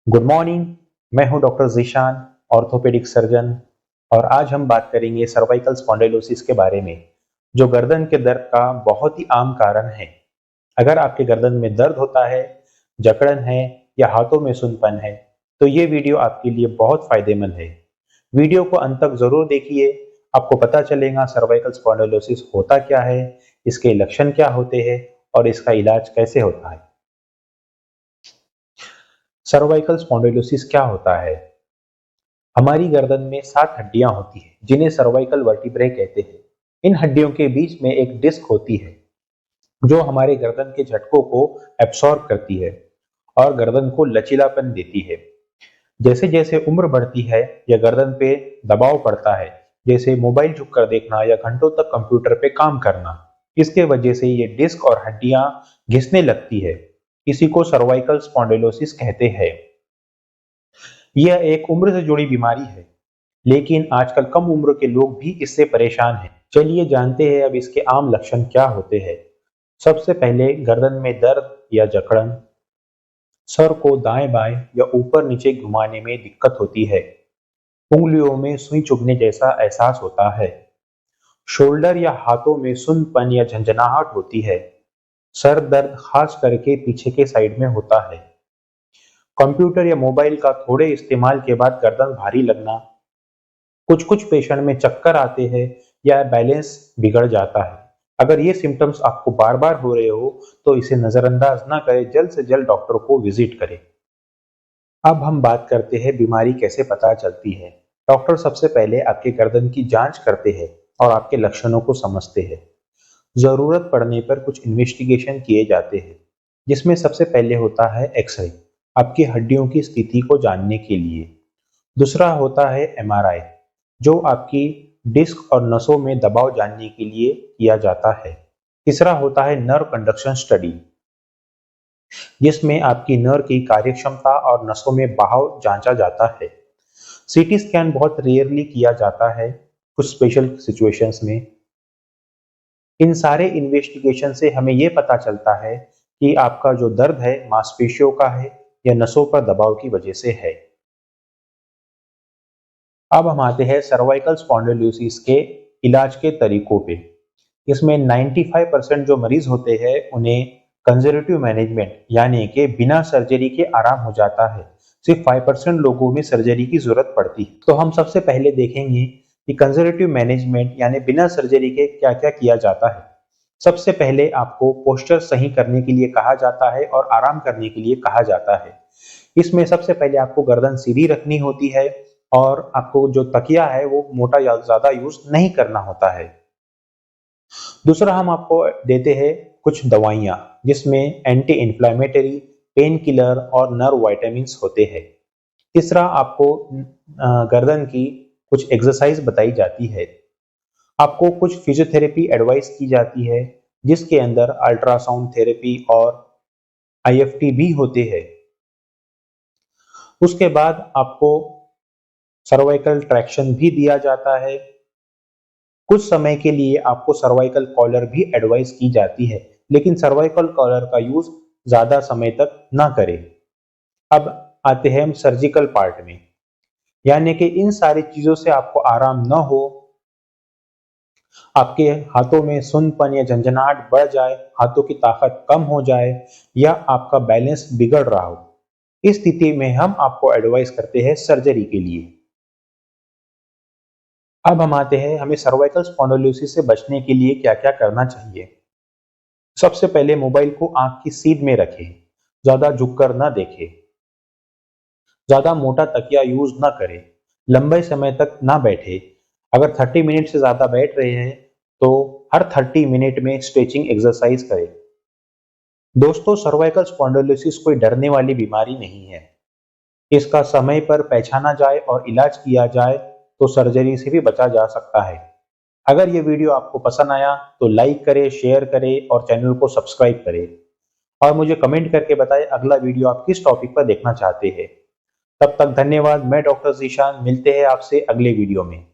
Good morning. मैं हूं doctor Zeeshan, orthopaedic surgeon. और आज हम बात करेंगे सर्वाइकल स्पॉन्डिलोसिस के बारे में, जो गर्दन के दर्द का बहुत ही आम कारण है। अगर आपके गर्दन में दर्द होता है, जकड़न है या हाथों में सुन्नपन है, तो ये वीडियो आपके लिए बहुत फायदेमंद है। वीडियो को अंत तक जरूर देखिए। आपको पता चलेगा सर्वाइकल स्पॉन्डिलोसिस होता क्या है, इसके लक्षण क्या होते हैं और इसका इलाज कैसे होता है। सर्वाइकल स्पॉन्डिलोसिस क्या होता है? हमारी गर्दन में 7 हड्डियां होती हैं, जिन्हें सर्वाइकल वर्टिब्रे कहते हैं। इन हड्डियों के बीच में एक डिस्क होती है, जो हमारे गर्दन के झटकों को एब्सॉर्ब करती है और गर्दन को लचीलापन देती है। जैसे जैसे उम्र बढ़ती है या गर्दन पे दबाव पड़ता है, जैसे मोबाइल झुककर देखना या घंटों तक कंप्यूटर पे काम करना, इसके वजह से ये डिस्क और हड्डियां घिसने लगती है। इसी को सर्वाइकल स्पॉन्डिलोसिस कहते हैं। यह एक उम्र से जुड़ी बीमारी है, लेकिन आजकल कम उम्र के लोग भी इससे परेशान हैं। चलिए जानते हैं अब इसके आम लक्षण क्या होते हैं। सबसे पहले गर्दन में दर्द या जकड़न, सर को दाएं बाएं या ऊपर नीचे घुमाने में दिक्कत होती है, उंगलियों में सुई चुभने जैसा एहसास होता है, शोल्डर या हाथों में सुन्नपन या झंझनाहट होती है, सर दर्द खास करके पीछे के साइड में होता है, कंप्यूटर या मोबाइल का थोड़े इस्तेमाल के बाद गर्दन भारी लगना, कुछ कुछ पेशेंट में चक्कर आते हैं या बैलेंस बिगड़ जाता है। अगर ये सिम्टम्स आपको बार बार हो रहे हो तो इसे नजरअंदाज ना करें, जल्द से जल्द डॉक्टर को विजिट करें। अब हम बात करते हैं बीमारी कैसे पता चलती है। डॉक्टर सबसे पहले आपके गर्दन की जांच करते हैं और आपके लक्षणों को समझते हैं। जरूरत पड़ने पर कुछ इन्वेस्टिगेशन किए जाते हैं, जिसमें सबसे पहले होता है एक्सरे, आपकी हड्डियों की स्थिति को जानने के लिए। दूसरा होता है एमआरआई, जो आपकी डिस्क और नसों में दबाव जानने के लिए किया जाता है। तीसरा होता है नर्व कंडक्शन स्टडी, जिसमें आपकी नर्व की कार्यक्षमता और नसों में बहाव जांचा जाता है। सीटी स्कैन बहुत रेयरली किया जाता है, कुछ स्पेशल सिचुएशंस में। इन सारे इन्वेस्टिगेशन से हमें यह पता चलता है कि आपका जो दर्द है मांसपेशियों का है या नसों पर दबाव की वजह से है। अब हम आते हैं सर्वाइकल स्पॉन्डिलोसिस के इलाज के तरीकों पे। इसमें 95% जो मरीज होते हैं उन्हें कंजर्वेटिव मैनेजमेंट यानी कि बिना सर्जरी के आराम हो जाता है। सिर्फ 5% लोगों में सर्जरी की जरूरत पड़ती है। तो हम सबसे पहले देखेंगे कि कंजर्वेटिव मैनेजमेंट यानी बिना सर्जरी के क्या क्या किया जाता है। सबसे पहले आपको पोस्चर सही करने के लिए कहा जाता है और आराम करने के लिए कहा जाता है। इसमें सबसे पहले आपको गर्दन सीधी रखनी होती है और आपको जो तकिया है वो मोटा या ज्यादा यूज नहीं करना होता है। दूसरा हम आपको देते हैं कुछ दवाइयां, जिसमें एंटी इन्फ्लेमेटरी, पेन किलर और नर्व वाइटामिन्स होते हैं। तीसरा आपको गर्दन की कुछ एक्सरसाइज बताई जाती है। आपको कुछ फिजियोथेरेपी एडवाइस की जाती है, जिसके अंदर अल्ट्रासाउंड थेरेपी और आईएफटी भी होते हैं। उसके बाद आपको सर्वाइकल ट्रैक्शन भी दिया जाता है। कुछ समय के लिए आपको सर्वाइकल कॉलर भी एडवाइस की जाती है, लेकिन सर्वाइकल कॉलर का यूज ज्यादा समय तक ना करें। अब आते हैं हम सर्जिकल पार्ट में, यानी कि इन सारी चीजों से आपको आराम न हो, आपके हाथों में सुन्नपन या झंझनाहट बढ़ जाए, हाथों की ताकत कम हो जाए या आपका बैलेंस बिगड़ रहा हो, इस स्थिति में हम आपको एडवाइस करते हैं सर्जरी के लिए। अब हम आते हैं हमें सर्वाइकल स्पॉन्डिलोसिस से बचने के लिए क्या क्या करना चाहिए। सबसे पहले मोबाइल को आंख की सीध में रखें, ज्यादा झुककर ना देखें, ज्यादा मोटा तकिया यूज ना करें, लंबे समय तक ना बैठे। अगर 30 मिनट से ज्यादा बैठ रहे हैं तो हर 30 मिनट में स्ट्रेचिंग एक्सरसाइज करें। दोस्तों, सर्वाइकल स्पॉन्डिलोसिस कोई डरने वाली बीमारी नहीं है। इसका समय पर पहचाना जाए और इलाज किया जाए तो सर्जरी से भी बचा जा सकता है। अगर ये वीडियो आपको पसंद आया तो लाइक करें, शेयर करें और चैनल को सब्सक्राइब करें। और मुझे कमेंट करके बताएं अगला वीडियो आप किस टॉपिक पर देखना चाहते हैं। तब तक धन्यवाद। मैं डॉक्टर जीशान, मिलते हैं आपसे अगले वीडियो में।